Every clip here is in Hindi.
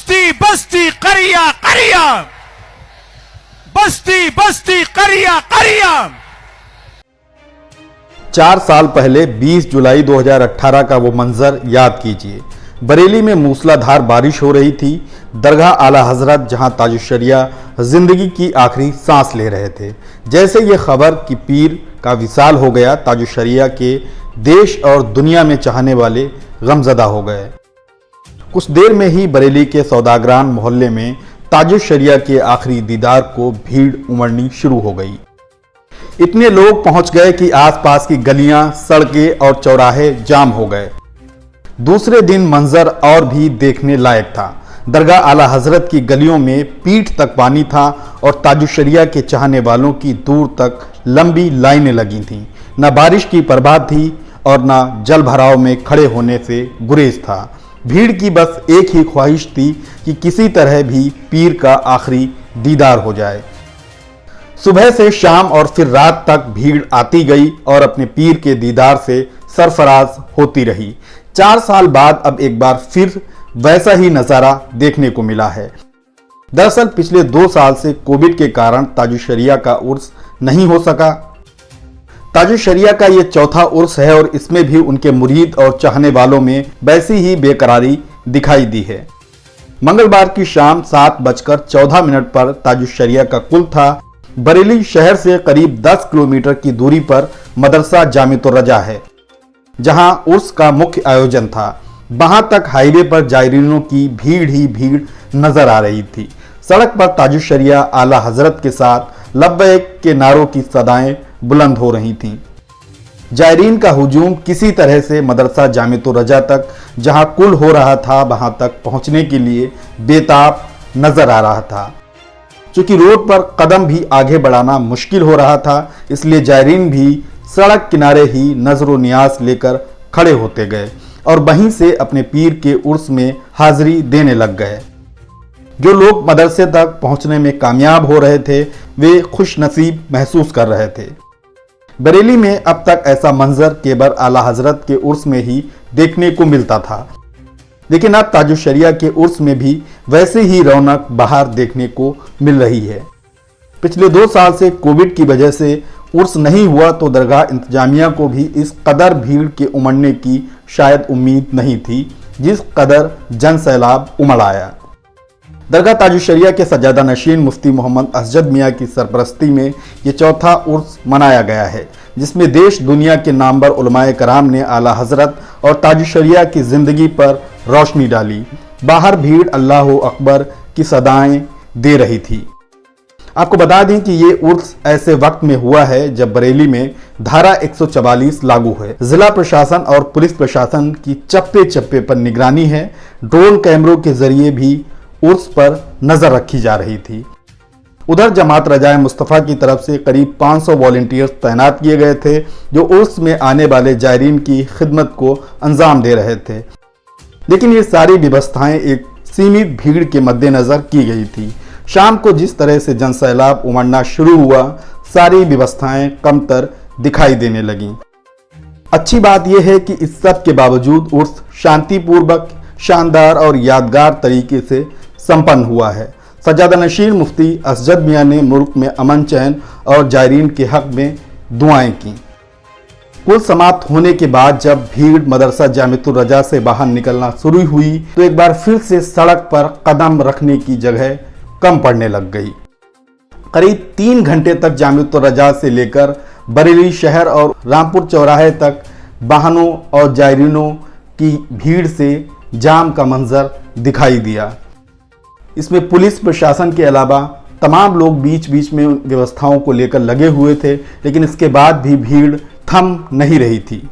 बस्ती बस्ती करिया करिया, बस्ती बस्ती करिया करिया। 4 साल पहले 20 जुलाई 2018 का वो मंजर याद कीजिए। बरेली में मूसलाधार बारिश हो रही थी। दरगाह आला हजरत जहां ताजुश्शरिया जिंदगी की आखिरी सांस ले रहे थे। जैसे ये खबर कि पीर का विसाल हो गया, ताजुश्शरिया के देश और दुनिया में चाहने वाले गमजदा हो गए। कुछ देर में ही बरेली के सौदागरान मोहल्ले में ताजुश्शरिया के आखिरी दीदार को भीड़ उमड़नी शुरू हो गई। इतने लोग पहुंच गए कि आसपास की गलियां, सड़कें और चौराहे जाम हो गए। दूसरे दिन मंजर और भी देखने लायक था। दरगाह आला हजरत की गलियों में पीठ तक पानी था और ताजुश्शरिया के चाहने वालों की दूर तक लंबी लाइनें लगी थीं। न बारिश की परवाह थी और न जल भराव में खड़े होने से गुरेज था। भीड़ की बस एक ही ख्वाहिश थी कि किसी तरह भी पीर का आखिरी दीदार हो जाए। सुबह से शाम और फिर रात तक भीड़ आती गई और अपने पीर के दीदार से सरफराज होती रही। 4 साल बाद अब एक बार फिर वैसा ही नजारा देखने को मिला है। दरअसल पिछले 2 साल से कोविड के कारण ताजुश्शरिया का उर्स नहीं हो सका। ताजुश्शरिया का ये चौथा उर्स है और इसमें भी उनके मुरीद और चाहने वालों में वैसी ही बेकरारी दिखाई दी है। मंगलवार की शाम 7:14 पर ताजुश्शरिया का कुल था। बरेली शहर से करीब 10 किलोमीटर की दूरी पर मदरसा जामितुर रजा है, जहां उर्स का मुख्य आयोजन था। वहां तक हाईवे पर जायरीनों की भीड़ ही भीड़ नजर आ रही थी। सड़क पर ताजुश्शरिया आला हजरत के साथ लब्बैक के नारों की सदाएं बुलंद हो रही थीं। जायरीन का हुजूम किसी तरह से मदरसा जामितुर रजा तक, जहां कुल हो रहा था, वहां तक पहुंचने के लिए बेताब नजर आ रहा था। चूंकि रोड पर कदम भी आगे बढ़ाना मुश्किल हो रहा था, इसलिए जायरीन भी सड़क किनारे ही नजरो नियाज लेकर खड़े होते गए और वहीं से अपने पीर के उर्स में हाजिरी देने लग गए। जो लोग मदरसे तक पहुंचने में कामयाब हो रहे थे, वे खुश नसीब महसूस कर रहे थे। बरेली में अब तक ऐसा मंजर केवल आला हजरत के उर्स में ही देखने को मिलता था, लेकिन अब ताजुश्शरिया के उर्स में भी वैसे ही रौनक बाहर देखने को मिल रही है। पिछले 2 साल से कोविड की वजह से उर्स नहीं हुआ तो दरगाह इंतजामिया को भी इस कदर भीड़ के उमड़ने की शायद उम्मीद नहीं थी, जिस कदर जन सैलाब उमड़ आया। दरगाह ताजुश्शरिया के सज्जादा नशीन मुफ्ती मोहम्मद असजद मियाँ की सरपरस्ती में ये चौथा उर्स मनाया गया है, जिसमें देश दुनिया के नामवर उलमाए कराम ने आला हजरत और ताजुश्शरिया की जिंदगी पर रोशनी डाली। बाहर भीड़ अल्लाह अकबर की सदाएं दे रही थी। आपको बता दें कि ये उर्स ऐसे वक्त में हुआ है जब बरेली में धारा 144 लागू है। जिला प्रशासन और पुलिस प्रशासन की चप्पे चप्पे पर निगरानी है। ड्रोन कैमरों के जरिए भी उर्स पर नजर रखी जा रही थी। उधर जमात रजाए मुस्तफ़ा की तरफ से करीब 500 वॉलंटियर्स तैनात किए गए थे, जो उर्स में आने वाले जायरीन की खिदमत को अंजाम दे रहे थे। लेकिन ये सारी व्यवस्थाएं एक सीमित भीड़ के मद्देनजर की गई थी। शाम को जिस तरह से जनसैलाब उमड़ना शुरू हुआ, सारी व्यवस्थाएं कमतर दिखाई देने लगीं। अच्छी बात यह है कि इस सब के बावजूद उर्स शांतिपूर्वक, शानदार और यादगार तरीके से संपन्न हुआ है। सज्जादा नशीन मुफ्ती असजद मियाँ ने मुल्क में अमन, चैन और जायरीन के हक में दुआएं की। कुल समाप्त होने के बाद जब भीड़ मदरसा जामितुर रजा से बाहर निकलना शुरू हुई तो एक बार फिर से सड़क पर कदम रखने की जगह कम पड़ने लग गई। करीब 3 घंटे तक जामितुर रजा से लेकर बरेली शहर और रामपुर चौराहे तक वाहनों और जायरीनों की भीड़ से जाम का मंजर दिखाई दिया। इसमें पुलिस प्रशासन के अलावा तमाम लोग बीच बीच में व्यवस्थाओं को लेकर लगे हुए थे, लेकिन इसके बाद भी भीड़ थम नहीं रही थी।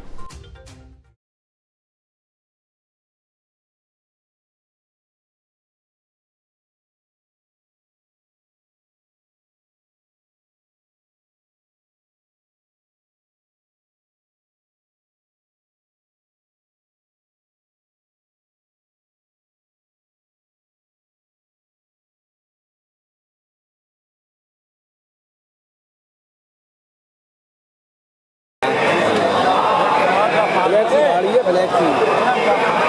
ब्लैक सी गाड़ी है, ब्लैक सी।